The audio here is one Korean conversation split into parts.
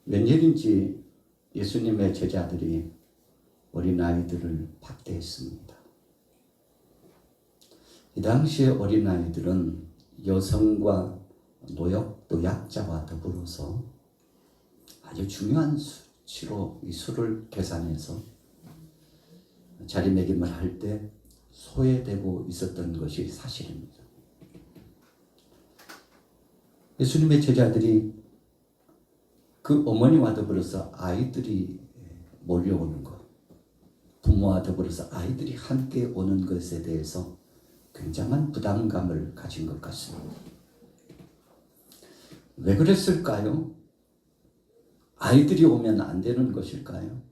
웬일인지 예수님의 제자들이 어린아이들을 박대했습니다. 이 당시의 어린아이들은 여성과 노약자와 더불어서 아주 중요한 수치로 이 수를 계산해서 자리매김을 할 때 소외되고 있었던 것이 사실입니다. 예수님의 제자들이 그 어머니와 더불어서 아이들이 몰려오는 것, 부모와 더불어서 아이들이 함께 오는 것에 대해서 굉장한 부담감을 가진 것 같습니다. 왜 그랬을까요? 아이들이 오면 안 되는 것일까요?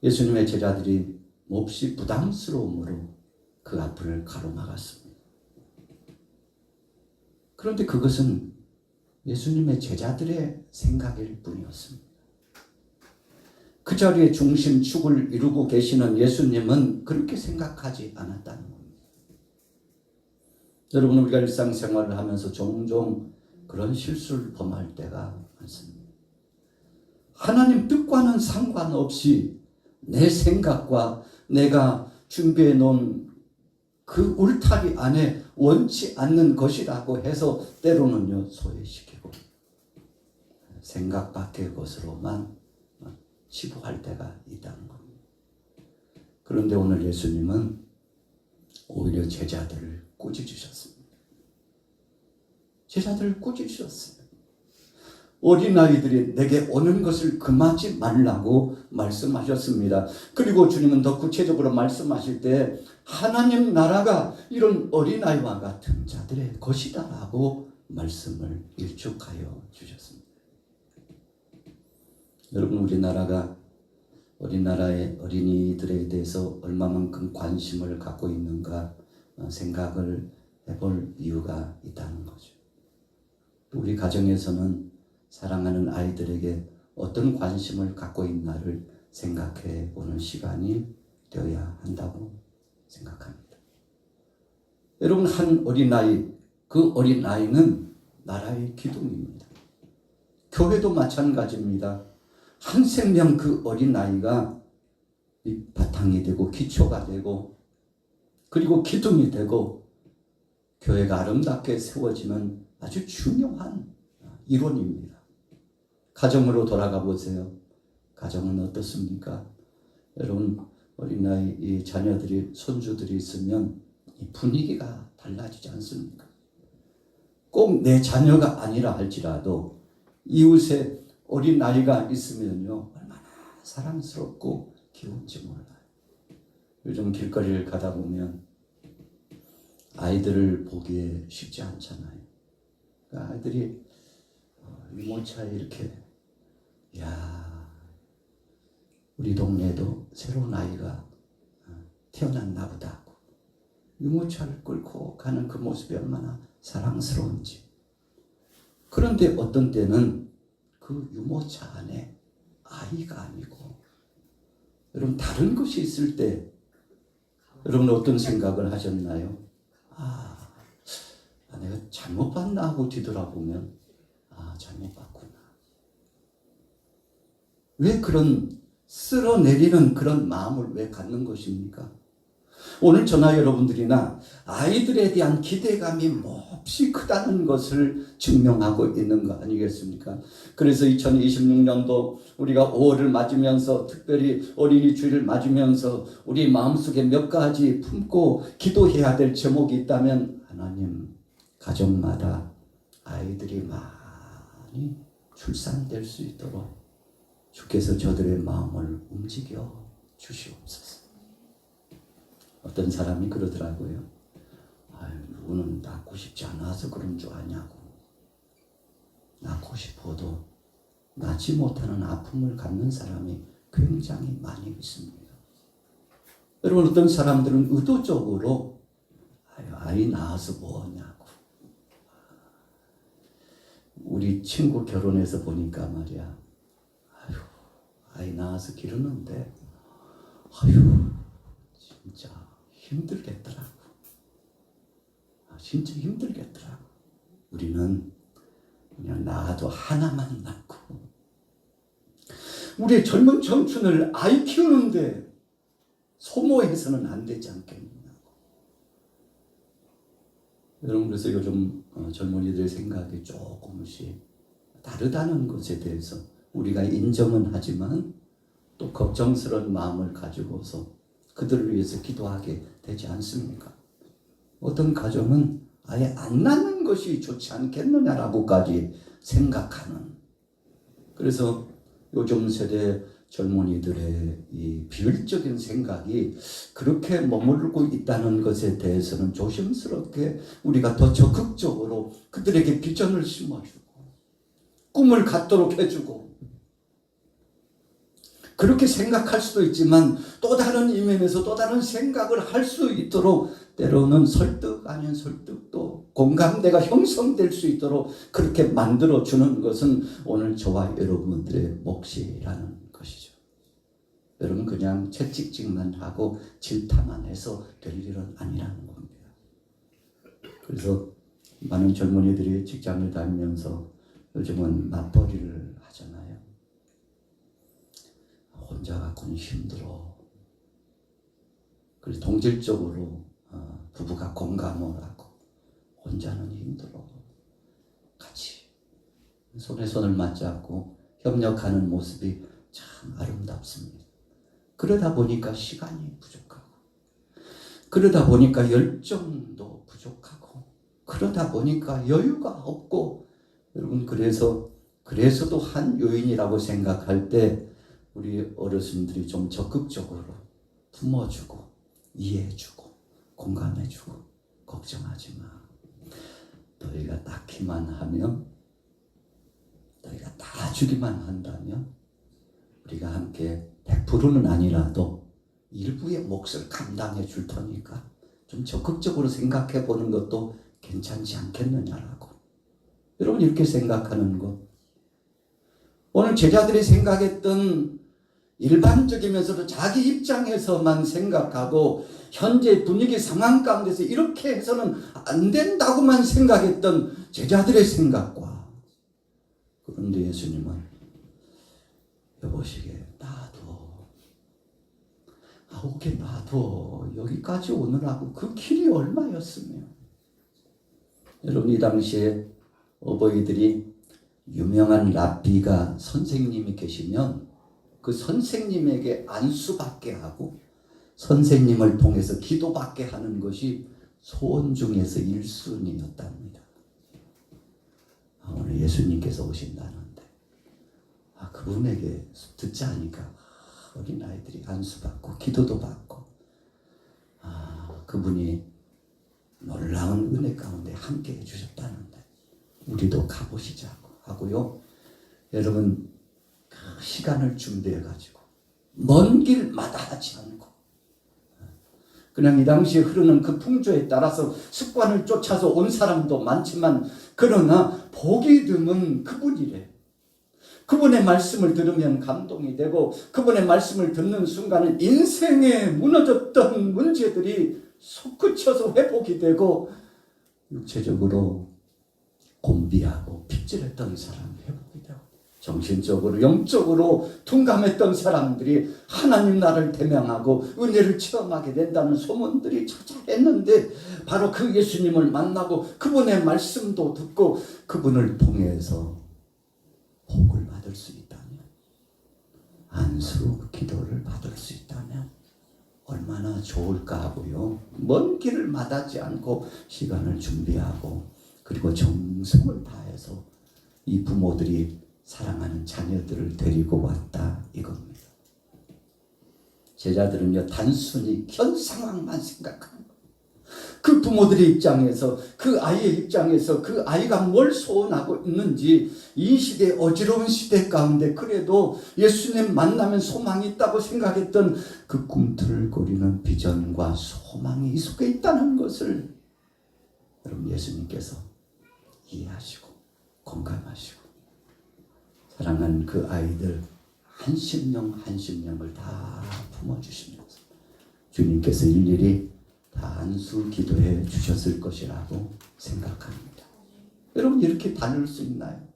예수님의 제자들이 몹시 부담스러움으로 그 앞을 가로막았습니다. 그런데 그것은 예수님의 제자들의 생각일 뿐이었습니다. 그 자리에 중심축을 이루고 계시는 예수님은 그렇게 생각하지 않았다는 겁니다. 여러분, 우리가 일상생활을 하면서 종종 그런 실수를 범할 때가 많습니다. 하나님 뜻과는 상관없이 내 생각과 내가 준비해 놓은 그 울타리 안에 원치 않는 것이라고 해서 때로는요 소외시키고 생각 밖의 것으로만 치부할 때가 있다는 겁니다. 그런데 오늘 예수님은 오히려 제자들을 꾸짖으셨습니다. 제자들을 꾸짖으셨어요. 어린아이들이 내게 오는 것을 금하지 말라고 말씀하셨습니다. 그리고 주님은 더 구체적으로 말씀하실 때 하나님 나라가 이런 어린아이와 같은 자들의 것이다라고 말씀을 일축하여 주셨습니다. 여러분, 우리나라가 우리나라의 어린이들에 대해서 얼마만큼 관심을 갖고 있는가 생각을 해볼 이유가 있다는 거죠. 우리 가정에서는 사랑하는 아이들에게 어떤 관심을 갖고 있나를 생각해 보는 시간이 되어야 한다고 생각합니다. 여러분, 한 어린아이, 그 어린아이는 나라의 기둥입니다. 교회도 마찬가지입니다. 한 생명 그 어린아이가 바탕이 되고 기초가 되고 그리고 기둥이 되고 교회가 아름답게 세워지는 아주 중요한 이론입니다. 가정으로 돌아가 보세요. 가정은 어떻습니까? 여러분, 어린아이 이 자녀들이 손주들이 있으면 이 분위기가 달라지지 않습니까? 꼭 내 자녀가 아니라 할지라도 이웃에 어린아이가 있으면요 얼마나 사랑스럽고 귀여운지 몰라요. 요즘 길거리를 가다 보면 아이들을 보기에 쉽지 않잖아요. 그러니까 아이들이 유모차에 이렇게 야 우리 동네에도 새로운 아이가 태어났나 보다 하고 유모차를 끌고 가는 그 모습이 얼마나 사랑스러운지. 그런데 어떤 때는 그 유모차 안에 아이가 아니고 여러분 다른 것이 있을 때 여러분 어떤 생각을 하셨나요? 내가 잘못 봤나 하고 뒤돌아보면 잘못 봤구나. 왜 그런 쓸어내리는 그런 마음을 왜 갖는 것입니까? 오늘 저나 여러분들이나 아이들에 대한 기대감이 몹시 크다는 것을 증명하고 있는 거 아니겠습니까? 그래서 2026년도 우리가 5월을 맞으면서 특별히 어린이 주일을 맞으면서 우리 마음속에 몇 가지 품고 기도해야 될 제목이 있다면 하나님, 가정마다 아이들이 많이 출산될 수 있도록 주께서 저들의 마음을 움직여 주시옵소서. 어떤 사람이 그러더라고요. 누구는 낳고 싶지 않아서 그런 줄 아냐고. 낳고 싶어도 낳지 못하는 아픔을 갖는 사람이 굉장히 많이 있습니다. 여러분, 어떤 사람들은 의도적으로 아이 낳아서 뭐하냐고. 우리 친구 결혼해서 보니까 말이야. 아이 낳아서 기르는데 진짜 힘들겠더라고. 진짜 힘들겠더라고. 우리는 그냥 낳아도 하나만 낳고 우리의 젊은 청춘을 아이 키우는데 소모해서는 안 되지 않겠느냐고. 여러분, 그래서 요즘 젊은이들의 생각이 조금씩 다르다는 것에 대해서 우리가 인정은 하지만 또 걱정스러운 마음을 가지고서 그들을 위해서 기도하게 되지 않습니까? 어떤 가정은 아예 안 낳는 것이 좋지 않겠느냐라고까지 생각하는. 그래서 요즘 세대 젊은이들의 이 비효율적인 생각이 그렇게 머무르고 있다는 것에 대해서는 조심스럽게 우리가 더 적극적으로 그들에게 비전을 심어주고 꿈을 갖도록 해주고, 그렇게 생각할 수도 있지만 또 다른 이면에서 또 다른 생각을 할 수 있도록 때로는 설득 아닌 설득도 공감대가 형성될 수 있도록 그렇게 만들어주는 것은 오늘 저와 여러분들의 몫이라는 것이죠. 여러분, 그냥 채찍질만 하고 질타만 해서 될 일은 아니라는 겁니다. 그래서 많은 젊은이들이 직장을 다니면서 요즘은 맞벌이를 하잖아요. 혼자 갖고는 힘들어. 그래서 동질적으로 부부가 공감을 하고 혼자는 힘들어. 같이 손에 손을 맞잡고 협력하는 모습이 참 아름답습니다. 그러다 보니까 시간이 부족하고, 그러다 보니까 열정도 부족하고, 그러다 보니까 여유가 없고, 여러분, 그래서도 한 요인이라고 생각할 때 우리 어르신들이 좀 적극적으로 품어주고 이해해주고 공감해주고, 걱정하지 마. 너희가 낳기만 하면, 너희가 다 주기만 한다면 우리가 함께 100%는 아니라도 일부의 몫을 감당해 줄 테니까 좀 적극적으로 생각해 보는 것도 괜찮지 않겠느냐라고. 여러분, 이렇게 생각하는 것, 오늘 제자들이 생각했던 일반적이면서도 자기 입장에서만 생각하고 현재 분위기 상황 가운데서 이렇게 해서는 안 된다고만 생각했던 제자들의 생각과, 그런데 예수님은 여보시게 오게 놔둬. 여기까지 오느라고 그 길이 얼마였으며. 여러분, 이 당시에 어버이들이 유명한 랍비가 선생님이 계시면 그 선생님에게 안수받게 하고 선생님을 통해서 기도받게 하는 것이 소원 중에서 1순위였답니다. 오늘 예수님께서 오신다는데 그분에게 듣자 하니까 어린아이들이 안수받고 기도도 받고 그분이 놀라운 은혜 가운데 함께 해주셨다는데 우리도 가보시자고 하고요. 여러분, 그 시간을 준비해가지고 먼 길 마다하지 않고 그냥 이 당시에 흐르는 그 풍조에 따라서 습관을 쫓아서 온 사람도 많지만, 그러나 복이 드문 그분이래. 그분의 말씀을 들으면 감동이 되고, 그분의 말씀을 듣는 순간은 인생에 무너졌던 문제들이 솟구쳐서 회복이 되고, 육체적으로 곤비하고 핍질했던 사람이 회복이 되고, 정신적으로 영적으로 둔감했던 사람들이 하나님 나라를 대명하고 은혜를 체험하게 된다는 소문들이 자자했는데, 바로 그 예수님을 만나고 그분의 말씀도 듣고 그분을 통해서 복을 받을 수 있다면, 안수 기도를 받을 수 있다면 얼마나 좋을까 하고요. 먼 길을 마다하지 않고 시간을 준비하고 그리고 정성을 다해서 이 부모들이 사랑하는 자녀들을 데리고 왔다 이겁니다. 제자들은요, 단순히 현 상황만 생각합니다. 그 부모들의 입장에서, 그 아이의 입장에서 그 아이가 뭘 소원하고 있는지, 이 시대, 어지러운 시대 가운데 그래도 예수님 만나면 소망이 있다고 생각했던 그 꿈틀거리는 비전과 소망이 이 속에 있다는 것을 여러분, 예수님께서 이해하시고 공감하시고 사랑하는 그 아이들 한심령 한심령을 다 품어주시면서 주님께서 일일이 다 안수 기도해 주셨을 것이라고 생각합니다. 여러분, 이렇게 다룰 수 있나요?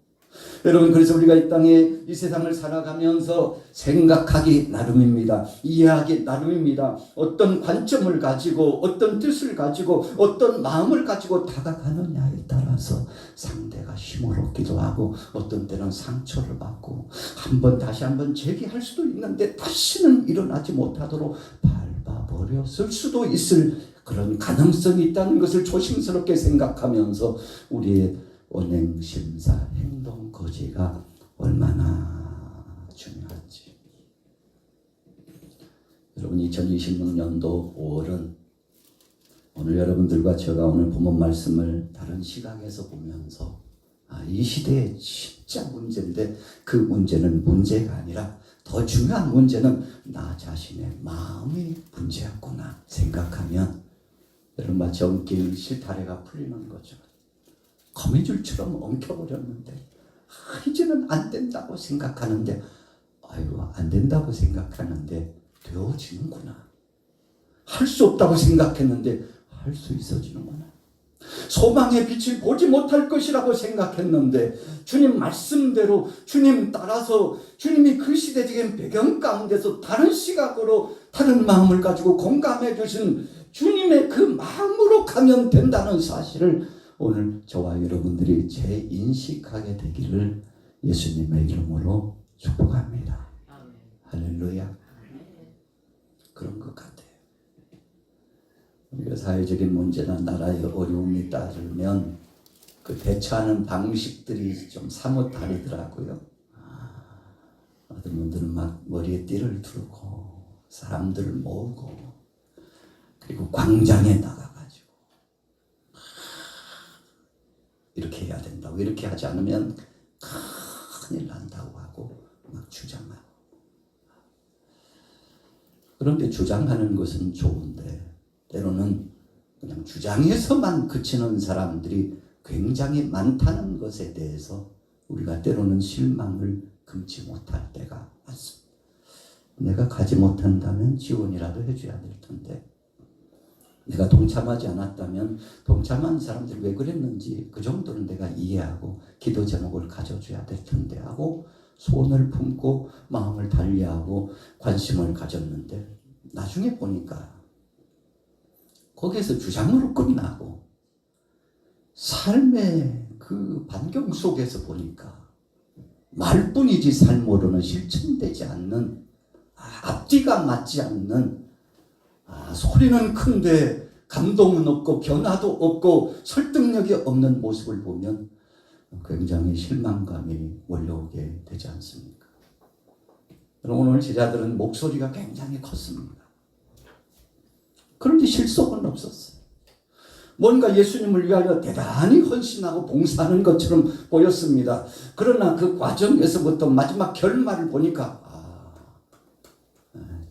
여러분, 그래서 우리가 이 땅에 이 세상을 살아가면서 생각하기 나름입니다. 이해하기 나름입니다. 어떤 관점을 가지고 어떤 뜻을 가지고 어떤 마음을 가지고 다가가느냐에 따라서 상대가 힘을 얻기도 하고 어떤 때는 상처를 받고 다시 한번 재기할 수도 있는데 다시는 일어나지 못하도록 밟아버렸을 수도 있을 그런 가능성이 있다는 것을 조심스럽게 생각하면서 우리의 언행, 심사, 행동, 거지가 얼마나 중요한지. 여러분, 2026년도 5월은 오늘 여러분들과 제가 오늘 본문 말씀을 다른 시각에서 보면서 이 시대의 진짜 문제인데 그 문제는 문제가 아니라 더 중요한 문제는 나 자신의 마음이 문제였구나 생각하면 여러분, 마치 엉킨 실타래가 풀리는 거죠. 거미줄처럼 엉켜버렸는데 이제는 안 된다고 생각하는데 안 된다고 생각하는데 되어지는구나. 할 수 없다고 생각했는데 할 수 있어지는구나. 소망의 빛을 보지 못할 것이라고 생각했는데 주님 말씀대로 주님 따라서 주님이 그 시대적인 배경 가운데서 다른 시각으로 다른 마음을 가지고 공감해 주신 주님의 그 마음으로 가면 된다는 사실을 오늘 저와 여러분들이 재인식하게 되기를 예수님의 이름으로 축복합니다. 할렐루야. 그런 것 같아요. 우리가 사회적인 문제나 나라의 어려움이 따르면 그 대처하는 방식들이 좀 사뭇 다르더라고요. 어떤 분들은 막 머리에 띠를 두르고 사람들을 모으고 그리고 광장에 나가가지고 이렇게 해야 된다고, 이렇게 하지 않으면 큰일 난다고 하고 막 주장하고. 그런데 주장하는 것은 좋은데 때로는 그냥 주장에서만 그치는 사람들이 굉장히 많다는 것에 대해서 우리가 때로는 실망을 금치 못할 때가 많습니다. 내가 가지 못한다면 지원이라도 해줘야 될 텐데, 내가 동참하지 않았다면 동참한 사람들이 왜 그랬는지 그 정도는 내가 이해하고 기도 제목을 가져줘야 될 텐데 하고 소원을 품고 마음을 달리하고 관심을 가졌는데 나중에 보니까 거기에서 주장으로 끝이 나고 삶의 그 반경 속에서 보니까 말뿐이지 삶으로는 실천되지 않는, 앞뒤가 맞지 않는, 소리는 큰데 감동은 없고 변화도 없고 설득력이 없는 모습을 보면 굉장히 실망감이 몰려오게 되지 않습니까? 여러분, 오늘 제자들은 목소리가 굉장히 컸습니다. 그런데 실속은 없었어요. 뭔가 예수님을 위하여 대단히 헌신하고 봉사하는 것처럼 보였습니다. 그러나 그 과정에서부터 마지막 결말을 보니까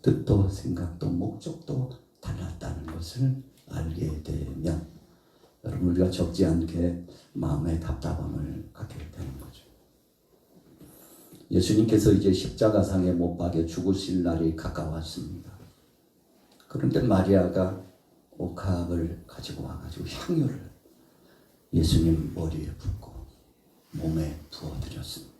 뜻도 생각도 목적도 달랐다는 것을 알게 되면 여러분, 우리가 적지 않게 마음의 답답함을 갖게 되는 거죠. 예수님께서 이제 십자가상에 못 박여 죽으실 날이 가까웠습니다. 그런데 마리아가 옥합을 가지고 와가지고 향유를 예수님 머리에 붓고 몸에 부어드렸습니다.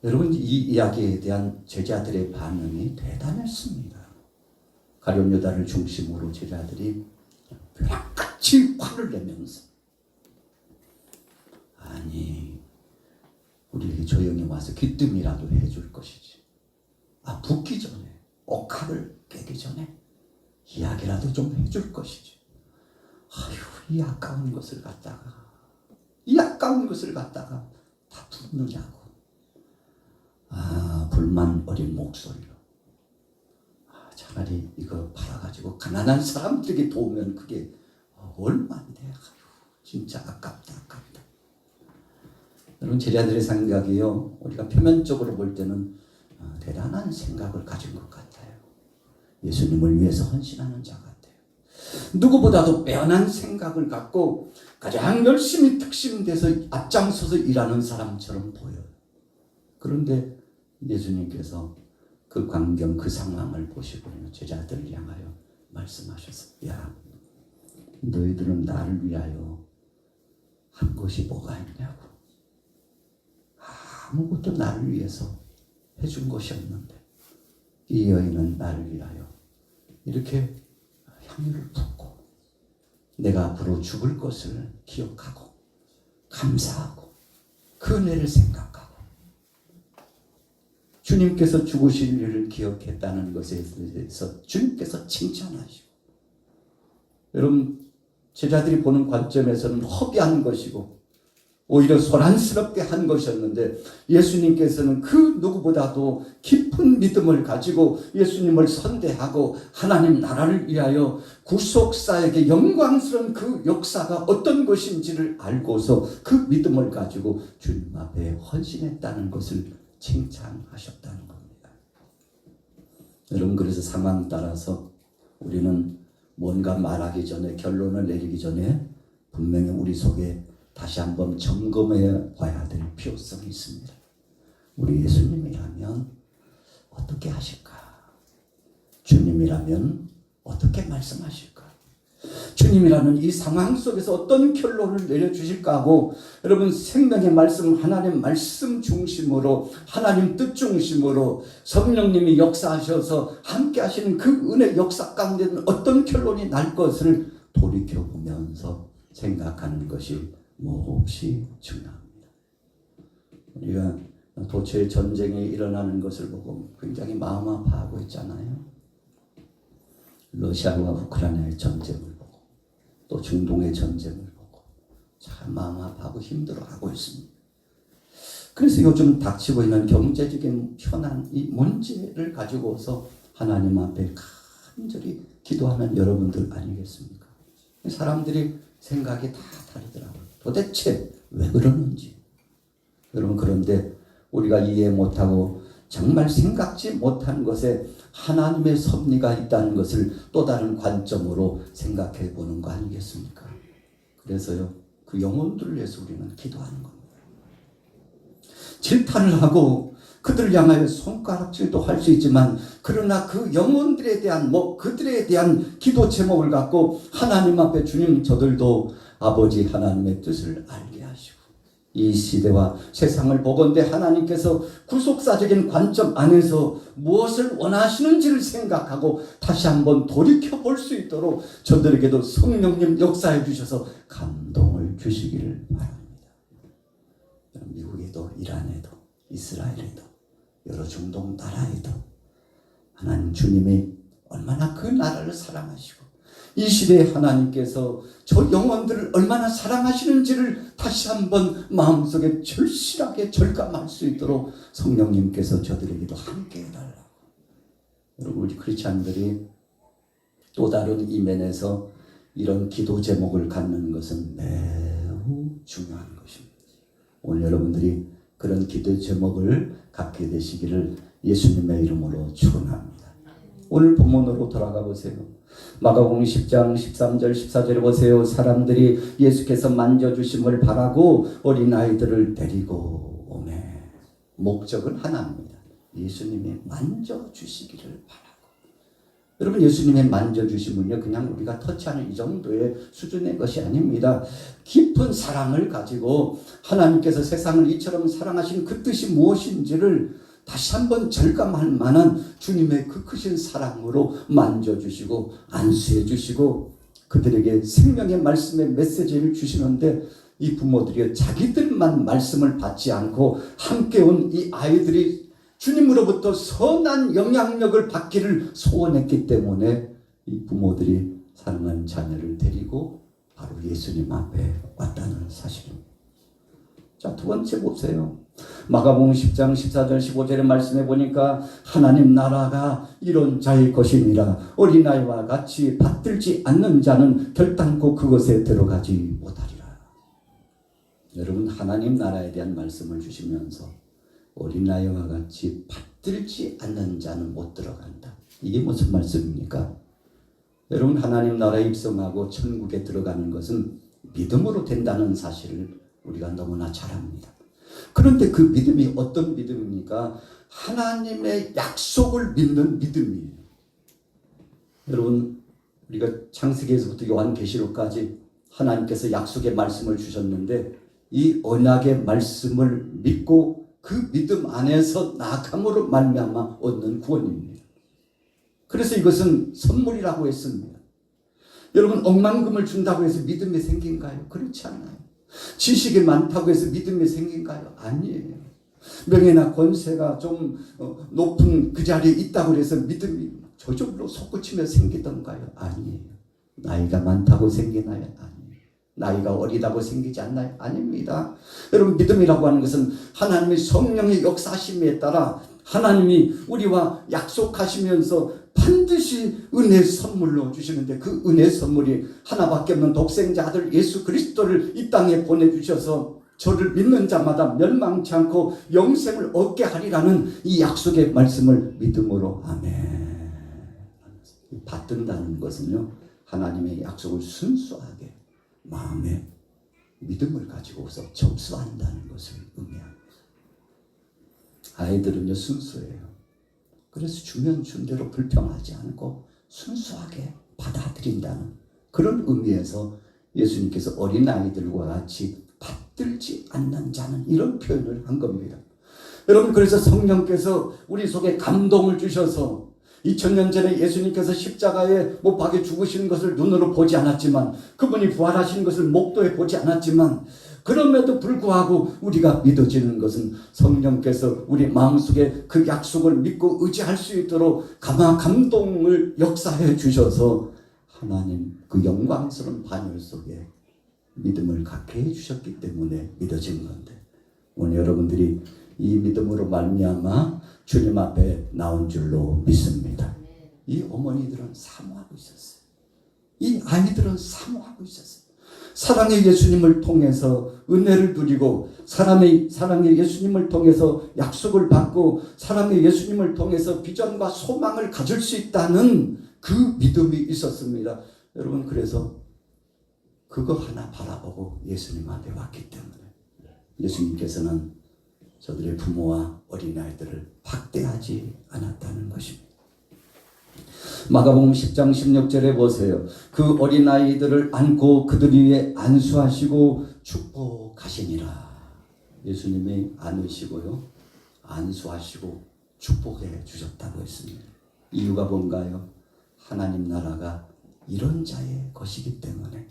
여러분, 이 이야기에 대한 제자들의 반응이 대단했습니다. 가룟 유다를 중심으로 제자들이 벼락같이 화를 내면서 아니, 우리 조용히 와서 기뜸이라도 해줄 것이지, 붓기 전에, 옥합을 깨기 전에 이야기라도 좀 해줄 것이지, 이 아까운 것을 갖다가 다 붓느냐고. 불만 어린 목소리로 차라리 이거 팔아가지고 가난한 사람들에게 도우면 그게 얼마인데, 진짜 아깝다. 여러분, 제자들의 생각이요, 우리가 표면적으로 볼 때는 대단한 생각을 가진 것 같아요. 예수님을 위해서 헌신하는 자 같아요. 누구보다도 빼어난 생각을 갖고 가장 열심히 특심돼서 앞장서서 일하는 사람처럼 보여요. 그런데 예수님께서 그 광경, 그 상황을 보시고 제자들을 향하여 말씀하셨어요. 야, 너희들은 나를 위하여 한 것이 뭐가 있냐고. 아무것도 나를 위해서 해준 것이 없는데 이 여인은 나를 위하여 이렇게 향유를 붓고 내가 앞으로 죽을 것을 기억하고 감사하고 그 은혜를 생각하고 주님께서 죽으실 일을 기억했다는 것에 대해서 주님께서 칭찬하시고, 여러분 제자들이 보는 관점에서는 허비한 것이고 오히려 소란스럽게 한 것이었는데 예수님께서는 그 누구보다도 깊은 믿음을 가지고 예수님을 선대하고 하나님 나라를 위하여 구속사에게 영광스러운 그 역사가 어떤 것인지를 알고서 그 믿음을 가지고 주님 앞에 헌신했다는 것을 칭찬하셨다는 겁니다. 여러분 그래서 상황 따라서 우리는 뭔가 말하기 전에 결론을 내리기 전에 분명히 우리 속에 다시 한번 점검해 봐야 될 필요성이 있습니다. 우리 예수님이라면 어떻게 하실까? 주님이라면 어떻게 말씀하실까? 주님이라는 이 상황 속에서 어떤 결론을 내려주실까 하고 여러분 생명의 말씀 하나님 말씀 중심으로 하나님 뜻 중심으로 성령님이 역사하셔서 함께 하시는 그 은혜 역사 가운데는 어떤 결론이 날 것을 돌이켜보면서 생각하는 것이 몹시 중요합니다. 우리가 도처에 전쟁이 일어나는 것을 보고 굉장히 마음 아파하고 있잖아요. 러시아와 우크라이나의 전쟁을 보고 또 중동의 전쟁을 보고 참 마음 아파하고 힘들어하고 있습니다. 그래서 요즘 닥치고 있는 경제적인 현안 이 문제를 가지고서 하나님 앞에 간절히 기도하는 여러분들 아니겠습니까? 사람들이 생각이 다 다르더라고요. 도대체 왜 그러는지. 여러분 그런데 우리가 이해 못하고 정말 생각지 못한 것에 하나님의 섭리가 있다는 것을 또 다른 관점으로 생각해 보는 거 아니겠습니까? 그래서요 그 영혼들을 위해서 우리는 기도하는 겁니다. 질타를 하고 그들을 향하여 손가락질도 할 수 있지만 그러나 그 영혼들에 대한 그들에 대한 기도 제목을 갖고 하나님 앞에 주님 저들도 아버지 하나님의 뜻을 알게 하시고 이 시대와 세상을 보건대 하나님께서 구속사적인 관점 안에서 무엇을 원하시는지를 생각하고 다시 한번 돌이켜 볼 수 있도록 저들에게도 성령님 역사해 주셔서 감동을 주시기를 바랍니다. 미국에도 이란에도 이스라엘에도 여러 중동 나라에도 하나님 주님이 얼마나 그 나라를 사랑하시고 이 시대에 하나님께서 저 영혼들을 얼마나 사랑하시는지를 다시 한번 마음속에 절실하게 절감할 수 있도록 성령님께서 저들에게도 함께 해달라고. 여러분 우리 크리스찬들이 또 다른 이면에서 이런 기도 제목을 갖는 것은 매우 중요한 것입니다. 오늘 여러분들이 그런 기도 제목을 갖게 되시기를 예수님의 이름으로 축원합니다. 오늘 본문으로 돌아가 보세요. 마가복음 10장 13절 14절에 보세요. 사람들이 예수께서 만져주심을 바라고 어린아이들을 데리고 오매. 목적은 하나입니다. 예수님이 만져주시기를 바라고. 여러분 예수님의 만져주심은요 그냥 우리가 터치하는 이 정도의 수준의 것이 아닙니다. 깊은 사랑을 가지고 하나님께서 세상을 이처럼 사랑하신 그 뜻이 무엇인지를 다시 한번 절감할 만한 주님의 그 크신 사랑으로 만져주시고 안수해 주시고 그들에게 생명의 말씀의 메시지를 주시는데 이 부모들이 자기들만 말씀을 받지 않고 함께 온 이 아이들이 주님으로부터 선한 영향력을 받기를 소원했기 때문에 이 부모들이 사랑하는 자녀를 데리고 바로 예수님 앞에 왔다는 사실입니다. 자, 두 번째 보세요. 마가복음 10장 14절 15절의 말씀에 보니까 하나님 나라가 이런 자의 것이니라 어린아이와 같이 받들지 않는 자는 결단코 그것에 들어가지 못하리라. 여러분 하나님 나라에 대한 말씀을 주시면서 어린아이와 같이 받들지 않는 자는 못 들어간다. 이게 무슨 말씀입니까? 여러분 하나님 나라에 입성하고 천국에 들어가는 것은 믿음으로 된다는 사실을 우리가 너무나 잘 압니다. 그런데 그 믿음이 어떤 믿음입니까? 하나님의 약속을 믿는 믿음이에요. 여러분 우리가 창세기에서부터 요한계시록까지 하나님께서 약속의 말씀을 주셨는데 이 언약의 말씀을 믿고 그 믿음 안에서 나아감으로 말미암아 얻는 구원입니다. 그래서 이것은 선물이라고 했습니다. 여러분, 억만금을 준다고 해서 믿음이 생긴가요? 그렇지 않아요. 지식이 많다고 해서 믿음이 생긴가요? 아니에요. 명예나 권세가 좀 높은 그 자리에 있다고 해서 믿음이 저절로 솟구치며 생기던가요? 아니에요. 나이가 많다고 생기나요? 아니에요. 나이가 어리다고 생기지 않나요? 아닙니다. 여러분, 믿음이라고 하는 것은 하나님의 성령의 역사심에 따라 하나님이 우리와 약속하시면서 반드시 은혜 선물로 주시는데, 그 은혜 선물이 하나밖에 없는 독생자 아들 예수 그리스도를 이 땅에 보내주셔서 저를 믿는 자마다 멸망치 않고 영생을 얻게 하리라는 이 약속의 말씀을 믿음으로 아멘. 받든다는 것은요, 하나님의 약속을 순수하게 마음에 믿음을 가지고서 접수한다는 것을 의미합니다. 아이들은요, 순수해요. 그래서 주면 준 대로 불평하지 않고 순수하게 받아들인다는 그런 의미에서 예수님께서 어린아이들과 같이 받들지 않는 자는 이런 표현을 한 겁니다. 여러분, 그래서 성령께서 우리 속에 감동을 주셔서 2000년 전에 예수님께서 십자가에 못 박혀 죽으신 것을 눈으로 보지 않았지만, 그분이 부활하신 것을 목도에 보지 않았지만, 그럼에도 불구하고 우리가 믿어지는 것은 성령께서 우리 마음속에 그 약속을 믿고 의지할 수 있도록 감동을 역사해 주셔서 하나님 그 영광스러운 반열 속에 믿음을 갖게 해 주셨기 때문에 믿어진 건데, 오늘 여러분들이 이 믿음으로 말미암아 주님 앞에 나온 줄로 믿습니다. 이 어머니들은 사모하고 있었어요. 이 아이들은 사모하고 있었어요. 사랑의 예수님을 통해서 은혜를 누리고, 사랑의 예수님을 통해서 약속을 받고, 사랑의 예수님을 통해서 비전과 소망을 가질 수 있다는 그 믿음이 있었습니다. 여러분, 그래서 그거 하나 바라보고 예수님 앞에 왔기 때문에 예수님께서는 저들의 부모와 어린아이들을 박대하지 않았다는 것입니다. 마가복음 10장 16절에 보세요. 그 어린아이들을 안고 그들 위에 안수하시고 축복하시니라. 예수님이 안으시고요, 안수하시고 축복해 주셨다고 했습니다. 이유가 뭔가요? 하나님 나라가 이런 자의 것이기 때문에.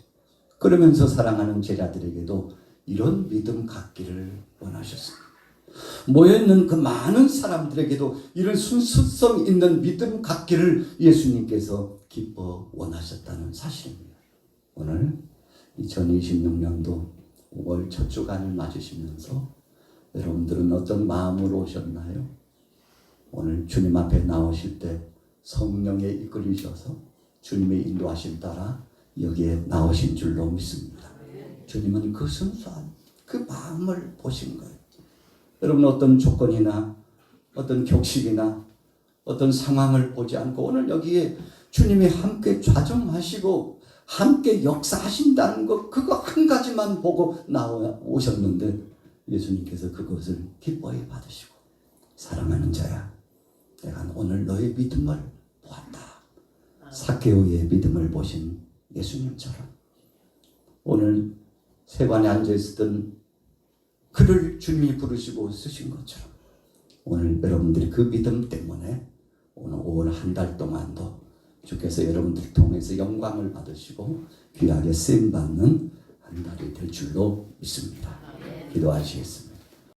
그러면서 사랑하는 제자들에게도 이런 믿음 갖기를 원하셨습니다. 모여있는 그 많은 사람들에게도 이런 순수성 있는 믿음 갖기를 예수님께서 기뻐 원하셨다는 사실입니다. 오늘 2026년도 5월 첫 주간을 맞으시면서 여러분들은 어떤 마음으로 오셨나요? 오늘 주님 앞에 나오실 때 성령에 이끌리셔서 주님의 인도하심 따라 여기에 나오신 줄로 믿습니다. 주님은 그 순수한 그 마음을 보신 거예요. 여러분, 어떤 조건이나 어떤 격식이나 어떤 상황을 보지 않고 오늘 여기에 주님이 함께 좌정하시고 함께 역사하신다는 것, 그거 한 가지만 보고 오셨는데 예수님께서 그것을 기뻐해 받으시고, 사랑하는 자야, 내가 오늘 너의 믿음을 보았다. 삭개오의 믿음을 보신 예수님처럼 오늘 세관에 앉아있었던 그를 주님이 부르시고 쓰신 것처럼 오늘 여러분들이 그 믿음 때문에 오늘 5월 한 달 동안도 주께서 여러분들을 통해서 영광을 받으시고 귀하게 쓰임받는 한 달이 될 줄로 믿습니다. 기도하시겠습니다.